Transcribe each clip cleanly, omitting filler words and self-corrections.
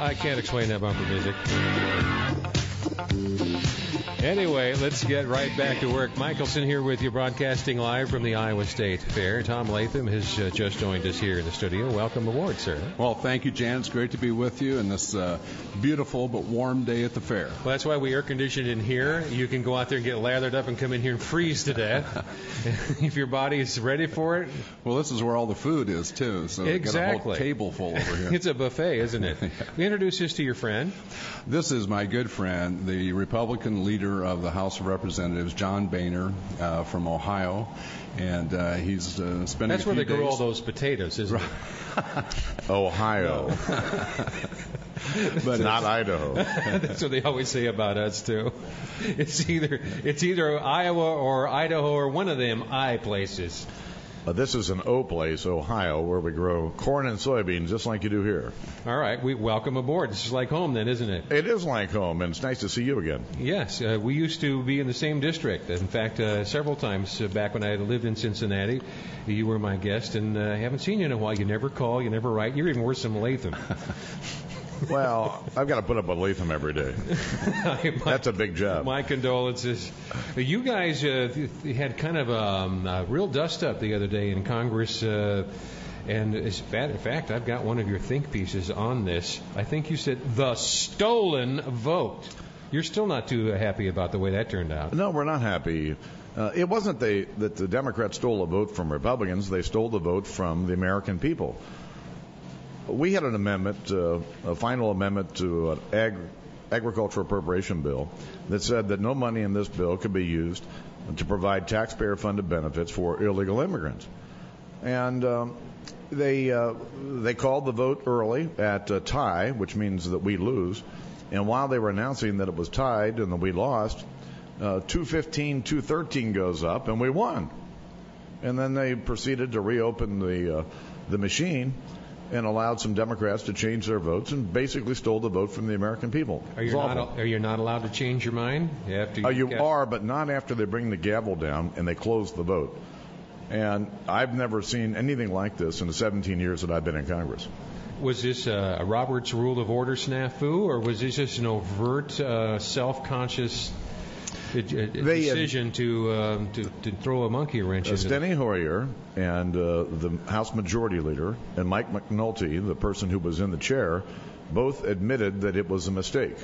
I can't explain that bumper music. Anyway, let's get right back to work. Mickelson here with you, broadcasting live from the Iowa State Fair. Tom Latham has just joined us here in the studio. Welcome aboard, sir. Well, thank you, Jan. It's great to be with you in this beautiful but warm day at the fair. Well, that's why we air condition in here. You can go out there and get lathered up and come in here and freeze to death if your body is ready for it. Well, this is where all the food is, too. So exactly. Got a whole table full over here. It's a buffet, isn't it? Yeah. Introduce this to your friend. This is my good friend, the Republican leader of the House of Representatives, John Boehner, from Ohio, and he's spending. That's where they grow all days. those potatoes, isn't it? Ohio, but not Idaho. That's what they always say about us too. It's either Iowa or Idaho or one of them I places. This is an O place, Ohio, where we grow corn and soybeans just like you do here. All right. We welcome aboard. This is like home then, isn't it? It is like home, and it's nice to see you again. Yes. We used to be in the same district. In fact, several times back when I lived in Cincinnati, you were my guest, and I haven't seen you in a while. You never call. You never write. You're even worse than Latham. Well, I've got to put up with Latham every day. That's a big job. My condolences. You guys had kind of a real dust-up the other day in Congress, and in fact, I've got one of your think pieces on this. I think you said the stolen vote. You're still not too happy about the way that turned out. No, we're not happy. It wasn't that the Democrats stole a vote from Republicans. They stole the vote from the American people. We had an amendment, a final amendment to an agricultural appropriation bill that said that no money in this bill could be used to provide taxpayer-funded benefits for illegal immigrants. And they called the vote early at a tie, which means that we lose. And while they were announcing that it was tied and that we lost, 215, 213 goes up, and we won. And then they proceeded to reopen the machine and allowed some Democrats to change their votes and basically stole the vote from the American people. Are you not allowed to change your mind? You are, but not after they bring the gavel down and they close the vote. And I've never seen anything like this in the 17 years that I've been in Congress. Was this a Robert's Rule of Order snafu, or was this just an overt, self-conscious decision to throw a monkey wrench into it? Steny Hoyer and the House Majority Leader and Mike McNulty, the person who was in the chair, both admitted that it was a mistake.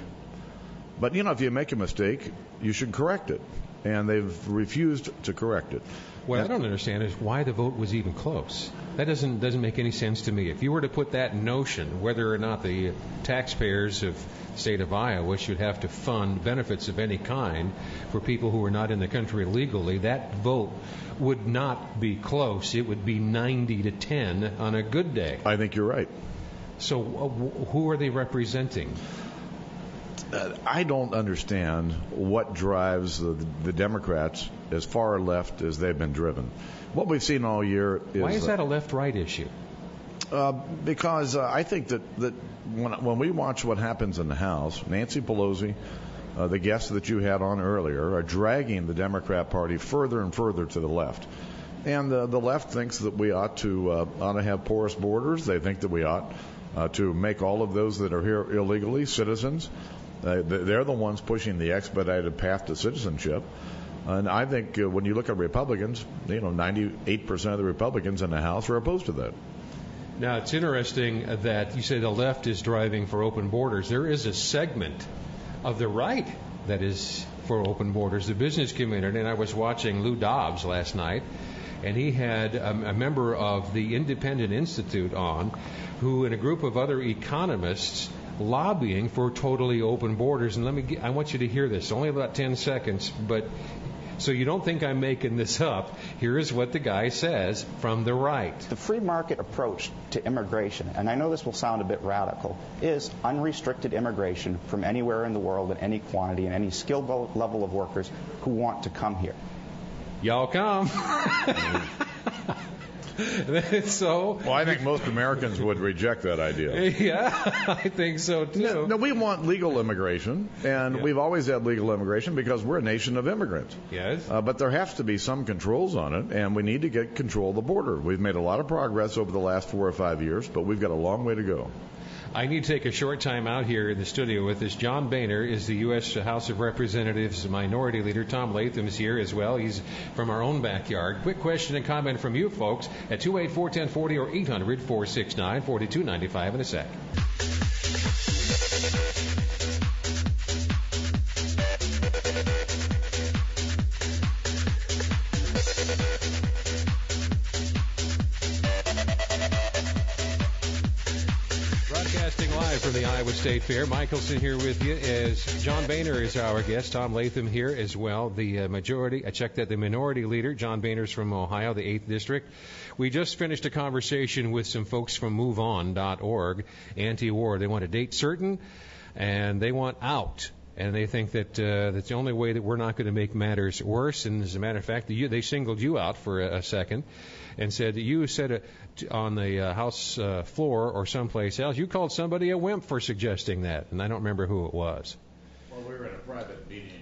But, if you make a mistake, you should correct it. And they've refused to correct it. What I don't understand is why the vote was even close. That doesn't make any sense to me. If you were to put that notion, whether or not the taxpayers of the state of Iowa should have to fund benefits of any kind for people who are not in the country legally, that vote would not be close. It would be 90-10 on a good day. I think you're right. So who are they representing? I don't understand what drives the Democrats as far left as they've been driven. What we've seen all year is... Why is that a left-right issue? Because I think that when we watch what happens in the House, Nancy Pelosi, the guests that you had on earlier, are dragging the Democrat Party further and further to the left. And the left thinks that we ought to have porous borders. They think that we ought to make all of those that are here illegally citizens. They're the ones pushing the expedited path to citizenship. And I think when you look at Republicans, 98% of the Republicans in the House are opposed to that. Now, it's interesting that you say the left is driving for open borders. There is a segment of the right that is for open borders, the business community. And I was watching Lou Dobbs last night, and he had a member of the Independent Institute on, who, and a group of other economists, lobbying for totally open borders. And I want you to hear this. Only about 10 seconds, but so you don't think I'm making this up. Here is what the guy says from the right. The free market approach to immigration, and I know this will sound a bit radical, is unrestricted immigration from anywhere in the world at any quantity and any skill level of workers who want to come here. Y'all come. So, well, I think most Americans would reject that idea. Yeah, I think so too. No, we want legal immigration, and we've always had legal immigration because we're a nation of immigrants. Yes. But there has to be some controls on it, and we need to get control of the border. We've made a lot of progress over the last 4 or 5 years, but we've got a long way to go. I need to take a short time out here in the studio with us. John Boehner is the U.S. House of Representatives Minority Leader. Tom Latham is here as well. He's from our own backyard. Quick question and comment from you folks at 284-1040 or 800-469-4295 in a sec. From the Iowa State Fair, Mickelson here with you as John Boehner is our guest. Tom Latham here as well. The minority leader. John Boehner's from Ohio, the 8th District. We just finished a conversation with some folks from MoveOn.org, anti-war. They want a date certain, and they want out. And they think that that's the only way that we're not going to make matters worse. And as a matter of fact, they singled you out for a second and said that you said on the House floor or someplace else, you called somebody a wimp for suggesting that. And I don't remember who it was. Well, we were in a private meeting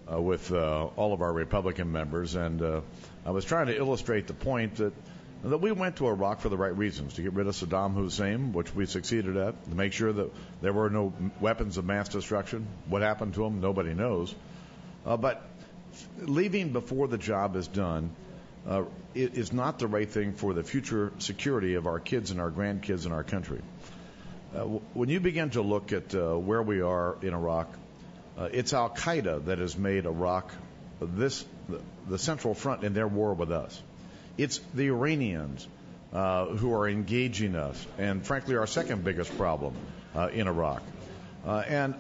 with all of our Republican members, and I was trying to illustrate the point that we went to Iraq for the right reasons, to get rid of Saddam Hussein, which we succeeded at, to make sure that there were no weapons of mass destruction. What happened to them, nobody knows. But leaving before the job is done is not the right thing for the future security of our kids and our grandkids in our country. When you begin to look at where we are in Iraq, it's Al-Qaeda that has made Iraq the central front in their war with us. It's the Iranians who are engaging us, and frankly, our second biggest problem in Iraq. And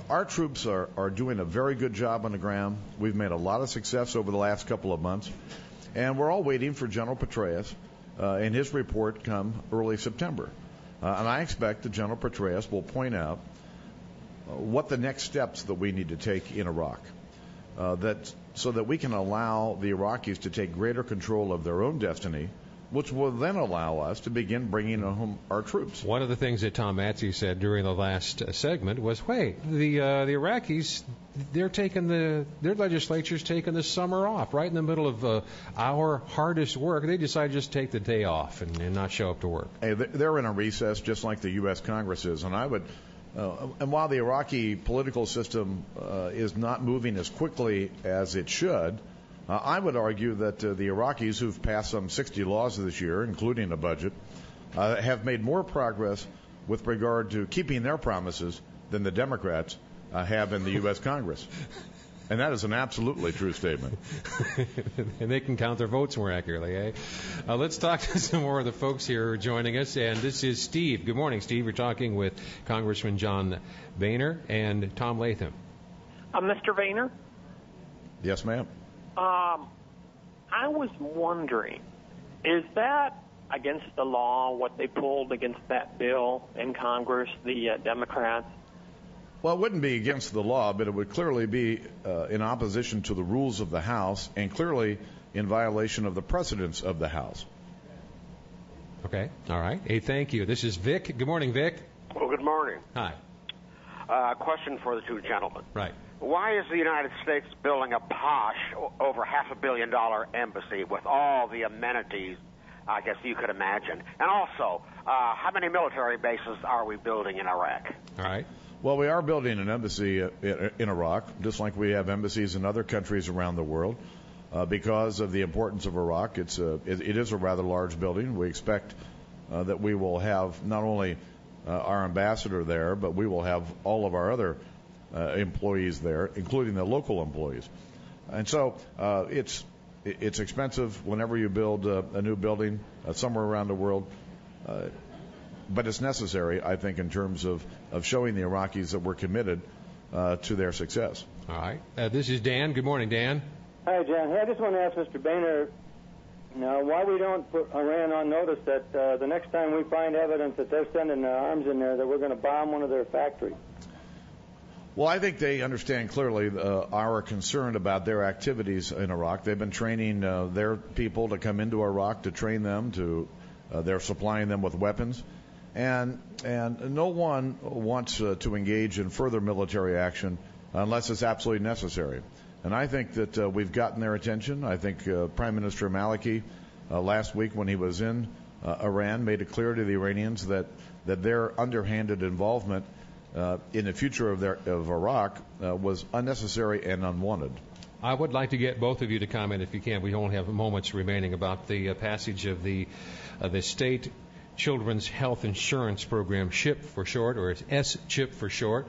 our troops are doing a very good job on the ground. We've made a lot of success over the last couple of months, and we're all waiting for General Petraeus and his report come early September. And I expect that General Petraeus will point out what the next steps that we need to take in Iraq. So that we can allow the Iraqis to take greater control of their own destiny, which will then allow us to begin bringing home our troops. One of the things that Tom Matzey said during the last segment was, wait, the Iraqis, their legislature's taking the summer off, right in the middle of our hardest work. They decide to just take the day off and not show up to work. Hey, they're in a recess just like the U.S. Congress is, and I would... and while the Iraqi political system is not moving as quickly as it should, I would argue that the Iraqis, who've passed some 60 laws this year, including a budget, have made more progress with regard to keeping their promises than the Democrats have in the U.S. Congress. And that is an absolutely true statement. And they can count their votes more accurately, eh? Let's talk to some more of the folks here who are joining us. And this is Steve. Good morning, Steve. We're talking with Congressman John Boehner and Tom Latham. Mr. Boehner? Yes, ma'am. I was wondering, is that against the law, what they pulled against that bill in Congress, the Democrats? Well, it wouldn't be against the law, but it would clearly be in opposition to the rules of the House and clearly in violation of the precedents of the House. Okay. All right. Hey, thank you. This is Vic. Good morning, Vic. Well, good morning. Hi. Question for the two gentlemen. Right. Why is the United States building a posh, over $500 million embassy with all the amenities, I guess you could imagine? And also, how many military bases are we building in Iraq? All right. Well, we are building an embassy in Iraq, just like we have embassies in other countries around the world. Because of the importance of Iraq, it is a rather large building. We expect that we will have not only our ambassador there, but we will have all of our other employees there, including the local employees. And so it's expensive whenever you build a new building somewhere around the world. But it's necessary, I think, in terms of showing the Iraqis that we're committed to their success. All right. This is Dan. Good morning, Dan. Hi, John. Hey, I just want to ask Mr. Boehner why we don't put Iran on notice that the next time we find evidence that they're sending arms in there, that we're going to bomb one of their factories. Well, I think they understand clearly our concern about their activities in Iraq. They've been training their people to come into Iraq to train them. They're supplying them with weapons. And no one wants to engage in further military action unless it's absolutely necessary. And I think that we've gotten their attention. I think Prime Minister Maliki last week when he was in Iran made it clear to the Iranians that their underhanded involvement in the future of Iraq was unnecessary and unwanted. I would like to get both of you to comment, if you can. We only have moments remaining, about the passage of the state Children's Health Insurance Program, CHIP for short, or S-CHIP for short.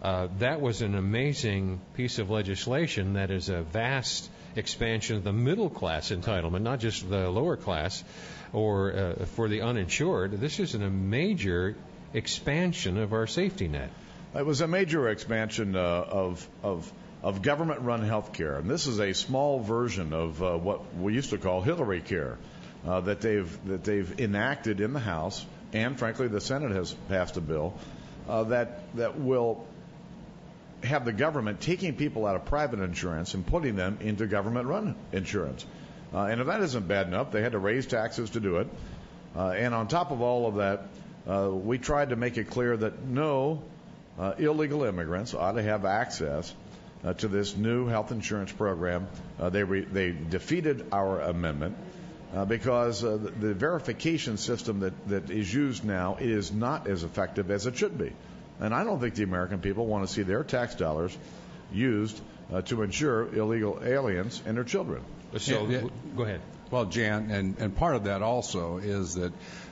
That was an amazing piece of legislation that is a vast expansion of the middle class entitlement, not just the lower class or for the uninsured. This is a major expansion of our safety net. It was a major expansion of government-run health care, and this is a small version of what we used to call Hillary care that they've enacted in the House, and frankly the Senate has passed a bill that will have the government taking people out of private insurance and putting them into government-run insurance. And if that isn't bad enough, they had to raise taxes to do it. And on top of all of that, we tried to make it clear that no illegal immigrants ought to have access to this new health insurance program. They defeated our amendment because the verification system that is used now is not as effective as it should be. And I don't think the American people want to see their tax dollars used to insure illegal aliens and their children. So, go ahead. Well, Jan, and part of that also is that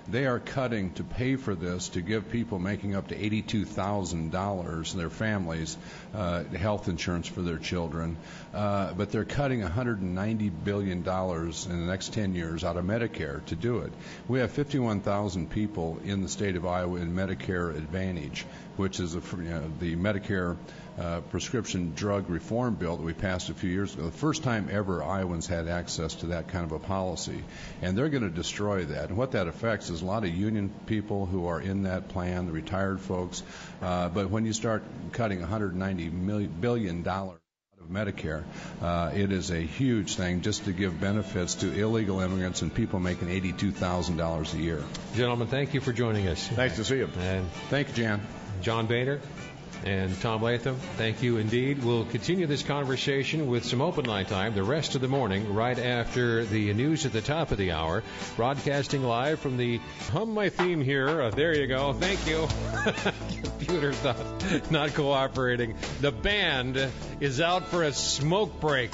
they are cutting to pay for this to give people making up to $82,000, their families, health insurance for their children. But they're cutting $190 billion in the next 10 years out of Medicare to do it. We have 51,000 people in the state of Iowa in Medicare Advantage, which is the Medicare prescription drug reform bill that we passed a few years ago. The first time ever Iowans had access to that kind of a policy. And they're going to destroy that. And what that affects is a lot of union people who are in that plan, the retired folks. But when you start cutting $190 billion out of Medicare, it is a huge thing just to give benefits to illegal immigrants and people making $82,000 a year. Gentlemen, thank you for joining us. Nice to see you. And thank you, Jan. John Boehner and Tom Latham, thank you indeed. We'll continue this conversation with some open line time the rest of the morning, right after the news at the top of the hour. Broadcasting live from the hum my theme here. There you go. Thank you. Computer's not cooperating. The band is out for a smoke break.